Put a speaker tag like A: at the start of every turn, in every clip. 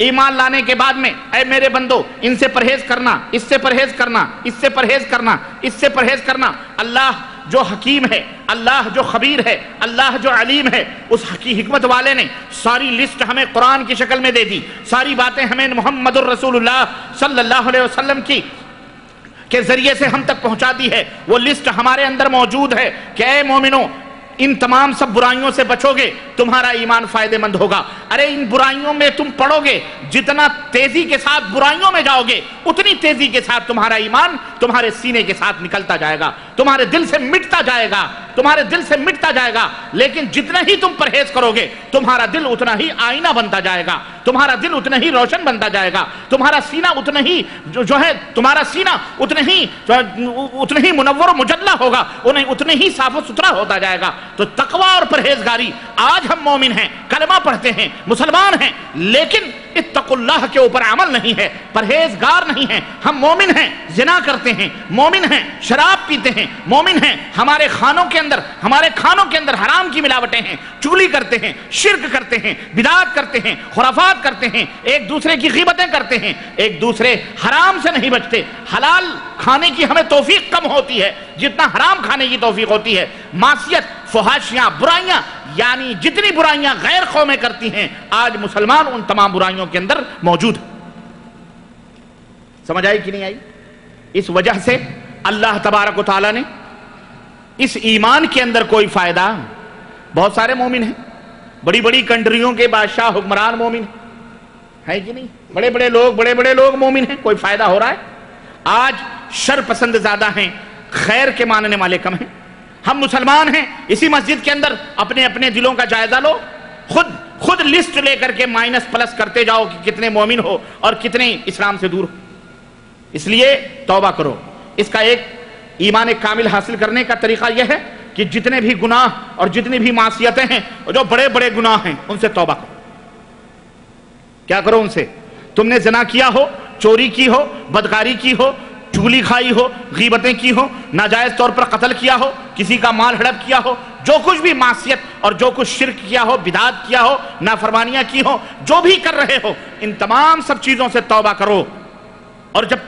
A: ایمان لانے کے بعد میں اے میرے بندو ان سے پرہیز کرنا، اس سے پرہیز کرنا، اس سے پرہیز کرنا، اس سے پرہیز کرنا۔ اللہ جو حکیم ہے، اللہ جو خبیر ہے، اللہ جو علیم ہے، اس حکمت والے نے ساری لسٹ ہمیں قرآن کی شکل میں دے دی، ساری باتیں ہمیں محمد الرسول اللہ صلی اللہ علیہ وسلم کی کے ذریعے سے ہم تک پہنچا دی ہے۔ وہ لسٹ ہمارے اندر موجود ہے کہ اے مومنوں ان تمام سب برائیوں سے بچو گے تمہارا ایمان فائدہ مند ہوگا۔ ارے ان برائیوں میں تم پڑو گے، جتنا تیزی کے ساتھ برائیوں میں جاؤ گے اتنی تیزی کے ساتھ تمہارا ایمان تمہارے سینے کے ساتھ نکلتا جائے گا، تمہارے دل سے مٹتا جائے گا، تمہارے دل سے مٹتا جائے گا۔ لیکن جتنا ہی تم پرہیز کرو گے تمہارا دل اتنا ہی آئینہ بنتا جائے گا، تمہارا دل اتنا ہی روشن بنتا جائے گا، تمہارا سینہ اتنا ہی جو ہے تمہارا سینہ اتنا ہی منور و مجلہ ہوگا، اتنے ہی صاف و ستھرا ہوتا جائے گا۔ تو تقوی اور پرہیزگاری، آج ہم مومن ہیں، کلمہ پڑھتے ہیں، مسلمان ہیں، لیکن اتقوا اللہ کے اوپر عمل نہیں ہے، پرہیزگار نہیں ہیں۔ ہم مومن ہیں، زنا کرتے ہیں، مومن ہیں، شراب پیتے ہیں، مومن ہیں، ہمارے کھانوں کے اندر حرام کی ملاوٹیں ہیں، چغلی کرتے ہیں، شرک کرتے ہیں، بدعات کرتے ہیں، خرافات کرتے ہیں، ایک دوسرے کی غیبتیں کرتے ہیں، ایک دوسرے حرام سے نہیں بچتے۔ حلال کھانے کی ہمیں توفیق کم ہوتی ہے جتنا حرام کھانے کی توفیق ہوتی ہے۔ معصیت، فحاشیاں، برائیاں، یعنی جتنی برائیاں غیر قومیں کرتی ہیں آج مسلمان ان تمام برائیوں کے اندر موجود ہیں۔ سمجھ آئی کہ نہیں آئی؟ اس وجہ سے اللہ تبارک و تعالیٰ نے اس ایمان کے اندر کوئی فائدہ، بہت سارے مومن ہیں، بڑی بڑی کنٹریوں کے بادشاہ حکمران مومن ہیں کہ نہیں؟ بڑے بڑے لوگ مومن ہیں، کوئی فائدہ ہو رہا ہے؟ آج شر پسند زیادہ ہیں، خیر کے ماننے والے کم ہیں۔ ہم مسلمان ہیں، اسی مسجد کے اندر اپنے اپنے دلوں کا جائزہ لو، خود لسٹ لے کر کے مائنس پلس کرتے جاؤ کہ کتنے مومن ہو اور کتنے اسلام سے دور ہو۔ اس لیے توبہ کرو۔ اس کا ایک ایمان کامل حاصل کرنے کا طریقہ یہ ہے کہ جتنے بھی گناہ اور جتنی بھی معصیتیں ہیں، جو بڑے بڑے گناہ ہیں، ان سے توبہ کرو۔ کیا کرو ان سے؟ تم نے زنا کیا ہو، چوری کی ہو، بدکاری کی ہو، چغلی کھائی ہو، غیبتیں کی ہو، ناجائز طور پر قتل کیا ہو، کسی کا مال ہڑپ کیا ہو، جو کچھ بھی معصیت اور جو کچھ شرک کیا ہو، بدعات کیا ہو، نافرمانیاں کی ہو، جو بھی کر رہے ہو، ان تمام سب چیزوں سے توبہ کرو۔ اور جب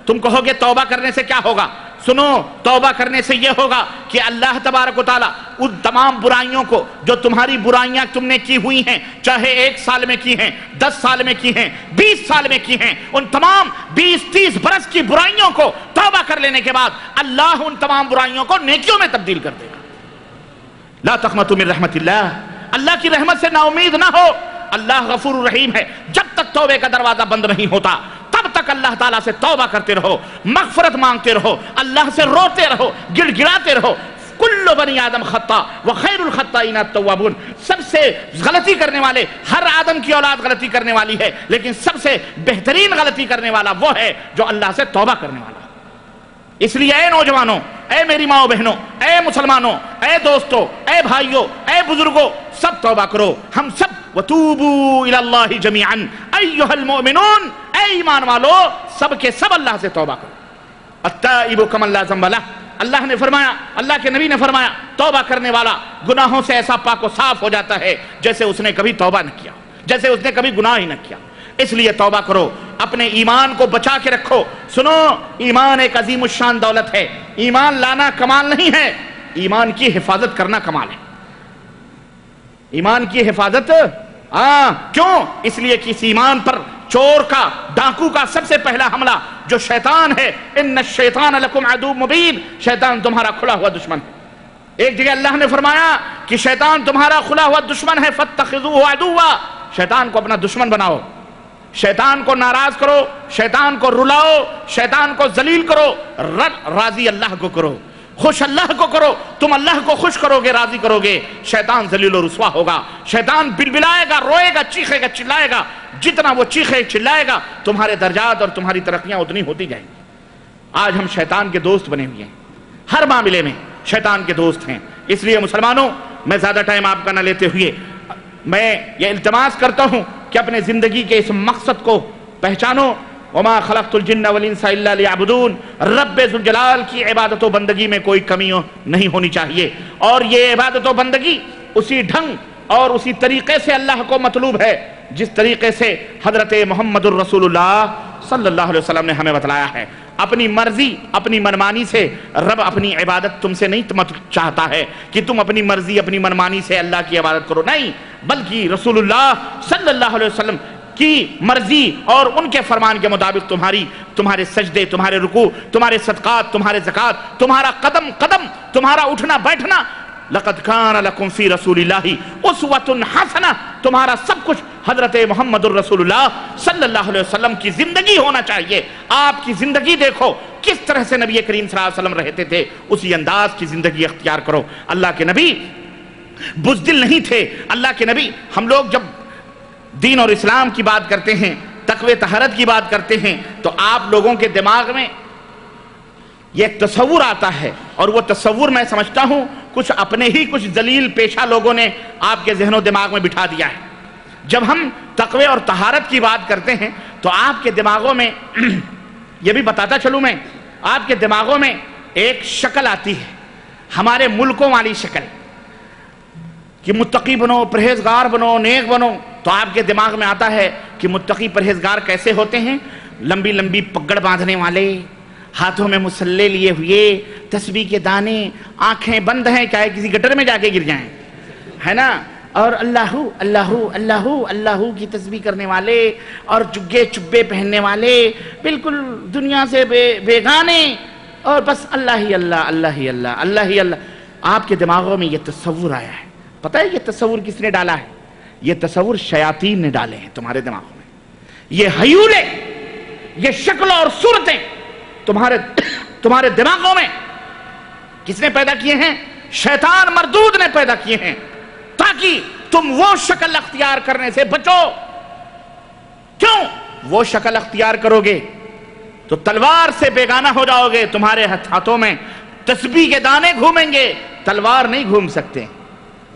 A: تم کہو گے توبہ کرنے سے کیا ہوگا؟ سنو، توبہ کرنے سے یہ ہوگا کہ اللہ تبارک و تعالیٰ ان تمام برائیوں کو، جو تمہاری برائیاں تم نے کی ہوئی ہیں، چاہے 1 سال میں کی ہیں، 10 سال میں کی ہیں، 20 سال میں کی ہیں، ان تمام 20-30 برس کی برائیوں کو توبہ کر لینے کے بعد اللہ ان تمام برائیوں کو نیکیوں میں تبدیل کر دے گا۔ لا تقنطوا من رحمت اللہ، اللہ کی رحمت سے نا امید نہ ہو۔ اللہ غفور الرحیم ہے۔ جب تک توبے کا دروازہ بند نہیں ہوتا تب تک اللہ تعالیٰ سے توبہ کرتے رہو، مغفرت مانگتے رہو، اللہ سے روتے رہو، گڑ گڑاتے رہو۔ کل بنی آدم خطا وخیر الخطائین التوابون، سب سے غلطی کرنے والے، ہر آدم کی اولاد غلطی کرنے والی ہے، لیکن سب سے بہترین غلطی کرنے والا وہ ہے جو اللہ سے توبہ کرنے والا ہے۔ اس لیے اے نوجوانوں، اے میری ماں بہنوں، اے مسلمانوں، اے دوستوں، اے بھائیوں، اے بزرگوں، سب توبہ کرو۔ ہم سب وَتُوبُوا إِلَى اللَّهِ جَمِيعًا أَيُّهَا الْمُؤْمِنُونَ، اے ایمان والو سب کے سب اللہ سے توبہ کرو۔ التائب کمن لا ذنب لہ، اللہ نے فرمایا، اللہ کے نبی نے فرمایا، توبہ کرنے والا گناہوں سے ایسا پاک و صاف ہو جاتا ہے جیسے اس نے کبھی توبہ نہ کیا، جیسے اس نے کبھی گناہ ہی نہ کیا۔ اس لیے توبہ کرو، اپنے ایمان کو بچا کے رکھو۔ سنو، ایمان ایک عظیم الشان دولت ہے۔ ایمان لانا کمال نہیں ہے، ایمان کی حفاظت کرنا کمال ہے۔ ایمان کی حفاظت کیوں؟ اس لیے کہ اس ایمان پر چور کا، ڈاکو کا سب سے پہلا حملہ جو شیطان ہے، ان الشیطان لکم عدو مبین، شیطان تمہارا کھلا ہوا دشمن ہے۔ ایک جگہ اللہ نے فرمایا کہ شیطان تمہارا کھلا ہوا دشمن ہے، فاتخذوہ عدوا، شیطان کو اپنا دشمن بناؤ، شیطان کو ناراض کرو، شیطان کو رلاؤ، شیطان کو ذلیل کرو، راضی اللہ کو کرو، خوش اللہ کو کرو۔ تم اللہ کو خوش کرو گے، راضی کرو گے، شیطان ذلیل و رسوا ہوگا، شیطان بلبلائے گا، روئے گا، چیخے گا، چلائے گا۔ جتنا وہ چیخے چلائے گا تمہارے درجات اور تمہاری ترقیاں اتنی ہوتی جائیں گی۔ آج ہم شیطان کے دوست بنے ہوئے ہیں، ہر معاملے میں شیطان کے دوست ہیں۔ اس لیے مسلمانوں، میں زیادہ ٹائم آپ کا نہ لیتے ہوئے میں یہ التماس کرتا ہوں کہ اپنے زندگی کے اس مقصد کو پہچانو۔ وما خلقت الجن والانس الا لیعبدون، رب ذوالجلال کی عبادت و بندگی میں کوئی کمی نہیں ہونی چاہیے، اور یہ عبادت و بندگی اسی ڈھنگ، اور اسی طریقے سے اللہ کو مطلوب ہے جس طریقے سے حضرت محمد الرسول اللہ صلی اللہ علیہ وسلم نے ہمیں بتلایا ہے۔ اپنی مرضی اپنی منمانی سے رب اپنی عبادت تم سے نہیں چاہتا ہے کہ تم اپنی مرضی اپنی منمانی سے اللہ کی عبادت کرو، نہیں، بلکہ رسول اللہ صلی اللہ علیہ وسلم کی مرضی اور ان کے فرمان کے مطابق تمہارے سجدے، تمہارے رکوع، تمہارے صدقات، تمہارے زکوٰۃ، تمہارا قدم قدم، تمہارا اٹھنا بیٹھنا، لقد کان لکم فی رسول اللہ اسوۃ حسنہ، تمہارا سب کچھ حضرت محمد الرسول اللہ صلی اللہ علیہ وسلم کی زندگی ہونا چاہیے۔ آپ کی زندگی دیکھو کس طرح سے نبی کریم صلی اللہ علیہ وسلم رہتے تھے، اسی انداز کی زندگی اختیار کرو۔ اللہ کے نبی بزدل نہیں تھے، اللہ کے نبی، ہم لوگ جب دین اور اسلام کی بات کرتے ہیں، تقوی طہارت کی بات کرتے ہیں، تو آپ لوگوں کے دماغ میں یہ ایک تصور آتا ہے، اور وہ تصور میں سمجھتا ہوں کچھ اپنے ہی کچھ ذلیل پیشہ لوگوں نے آپ کے ذہن و دماغ میں بٹھا دیا ہے۔ جب ہم تقوی اور طہارت کی بات کرتے ہیں تو آپ کے دماغوں میں یہ بھی بتاتا چلوں میں، آپ کے دماغوں میں ایک شکل آتی ہے، ہمارے ملکوں والی شکل کہ متقی بنو، پرہیزگار بنو، نیک بنو، تو آپ کے دماغ میں آتا ہے کہ متقی پرہیزگار کیسے ہوتے ہیں؟ لمبی لمبی پگڑ باندھنے والے، ہاتھوں میں مسلح لیے ہوئے، تسبیح کے دانے، آنکھیں بند ہیں چاہے کسی گٹر میں جا کے گر جائیں، ہے نا، اور اللہ اللہ اللہ اللہ کی تسبیح کرنے والے، اور جگے چبے پہننے والے، بالکل دنیا سے بیگانے، اور بس اللہ ہی اللہ اللہ ہی اللہ اللہ ہی اللہ۔ آپ کے دماغوں میں یہ تصور آیا ہے۔ پتہ ہے یہ تصور کس نے ڈالا ہے؟ یہ تصور شیاطین نے ڈالے ہیں تمہارے دماغوں میں۔ یہ ہیولے، یہ شکل اور صورتیں تمہارے دماغوں میں کس نے پیدا کیے ہیں؟ شیطان مردود نے پیدا کیے ہیں، تاکہ تم وہ شکل اختیار کرنے سے بچو۔ کیوں؟ وہ شکل اختیار کرو گے تو تلوار سے بیگانہ ہو جاؤ گے، تمہارے ہاتھوں میں تسبیح کے دانے گھومیں گے، تلوار نہیں گھوم سکتے،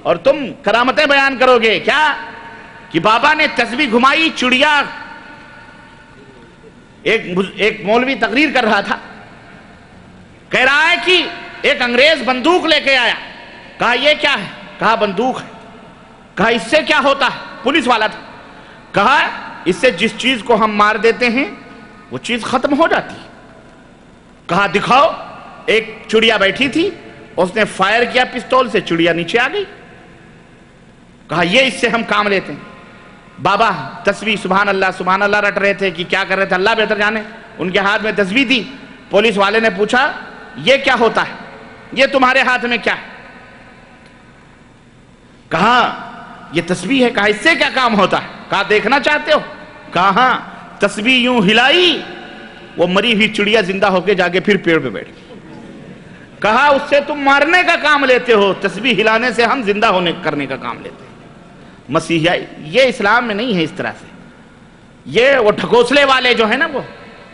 A: اور تم کرامتیں بیان کرو گے کیا کہ بابا نے تسبیح گھمائی چڑیا۔ ایک مولوی تقریر کر رہا تھا، کہہ رہا ہے کہ ایک انگریز بندوق لے کے آیا، کہا یہ کیا ہے؟ کہا بندوق ہے۔ کہا اس سے کیا ہوتا ہے؟ پولیس والا تھا۔ کہا اس سے جس چیز کو ہم مار دیتے ہیں وہ چیز ختم ہو جاتی ہے۔ کہا دکھاؤ۔ ایک چڑیا بیٹھی تھی، اس نے فائر کیا پستول سے، چڑیا نیچے آ گئی۔ کہا یہ اس سے ہم کام لیتے ہیں۔ بابا تسبیح سبحان اللہ رٹ رہے تھے کہ کیا کر رہے تھے اللہ بہتر جانے، ان کے ہاتھ میں تسبیح تھی۔ پولیس والے نے پوچھا یہ کیا ہوتا ہے؟ یہ تمہارے ہاتھ میں کیا ہے؟ کہا یہ تسبیح ہے۔ کہا اس سے کیا کام ہوتا ہے؟ کہا دیکھنا چاہتے ہو؟ کہا ہاں۔ تسبیح یوں ہلائی، وہ مری ہوئی چڑیا زندہ ہو کے جا کے پھر پیڑ پہ بیٹھ گئی۔ کہا اس سے تم مارنے کا کام لیتے ہو، تسبیح ہلانے سے ہم زندہ ہونے کرنے کا کام لیتے ہیں۔ مسیحائی یہ اسلام میں نہیں ہے اس طرح سے۔ یہ وہ ڈھکوسلے والے جو ہیں نا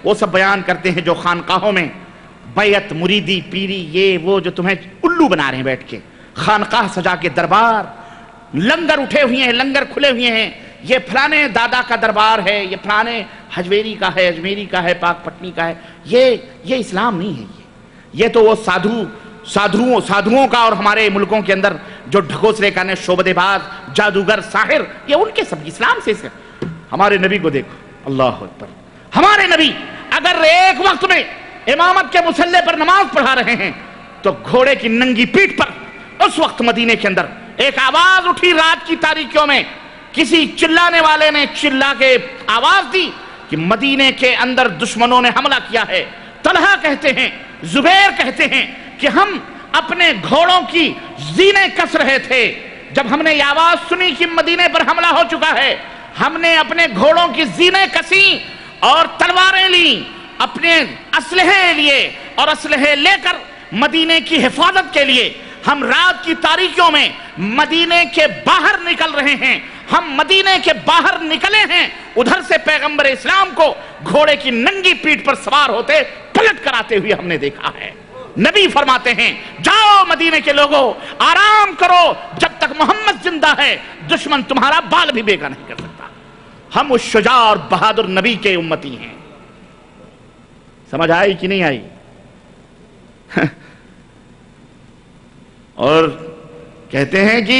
A: وہ سب بیان کرتے ہیں، جو خانقاہوں میں بیعت، مریدی، پیری، یہ وہ جو تمہیں الو بنا رہے ہیں بیٹھ کے، خانقاہ سجا کے دربار، لنگر اٹھے ہوئے ہیں، لنگر کھلے ہوئے ہیں، یہ فلانے دادا کا دربار ہے، یہ فلانے حجویری کا ہے، اجمیری کا ہے، پاک پٹنی کا ہے، یہ اسلام نہیں ہے۔ یہ تو وہ سادھوؤں کا اور ہمارے ملکوں کے اندر جو ڈھکوسلے کرنے، شعبدے باز، جادوگر، ساحر، یہ ان کے سب اسلام سے۔ ہمارے نبی کو دیکھو، اللہ اکبر، ہمارے نبی اگر ایک وقت میں امامت کے مصلی پر نماز پڑھا رہے ہیں تو گھوڑے کی ننگی پیٹھ پر اس وقت مدینے کے اندر ایک آواز اٹھی، رات کی تاریکیوں میں کسی چلانے والے نے چلا کے آواز دی کہ مدینے کے اندر دشمنوں نے حملہ کیا ہے۔ طلحہ کہتے ہیں، زبیر کہتے ہیں کہ ہم اپنے گھوڑوں کی زینے کس رہے تھے، جب ہم نے یہ آواز سنی کہ مدینے پر حملہ ہو چکا ہے، ہم نے اپنے گھوڑوں کی زینے کسی اور تلواریں لیں، اپنے اسلحے لیے اور اسلحے لے کر مدینے کی حفاظت کے لیے ہم رات کی تاریکیوں میں مدینے کے باہر نکل رہے ہیں۔ ہم مدینے کے باہر نکلے ہیں، ادھر سے پیغمبر اسلام کو گھوڑے کی ننگی پیٹھ پر سوار ہوتے پلٹ کر آتے ہوئے ہم نے دیکھا ہے۔ نبی فرماتے ہیں جاؤ مدینے کے لوگوں، آرام کرو، جب تک محمد زندہ ہے دشمن تمہارا بال بھی بیگا نہیں کر سکتا۔ ہم اس شجاع اور بہادر نبی کے امتی ہیں۔ سمجھ آئی کہ نہیں آئی؟ اور کہتے ہیں کہ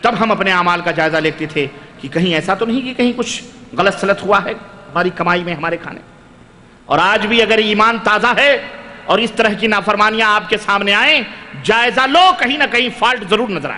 A: تب ہم اپنے اعمال کا جائزہ لیتے تھے کہ کہیں ایسا تو نہیں کہ کہیں کچھ غلط سلط ہوا ہے ہماری کمائی میں، ہمارے کھانے. اور آج بھی اگر ایمان تازہ ہے اور اس طرح کی نافرمانیاں آپ کے سامنے آئیں، جائزہ لو، کہیں نہ کہیں فالٹ ضرور نظر آئے.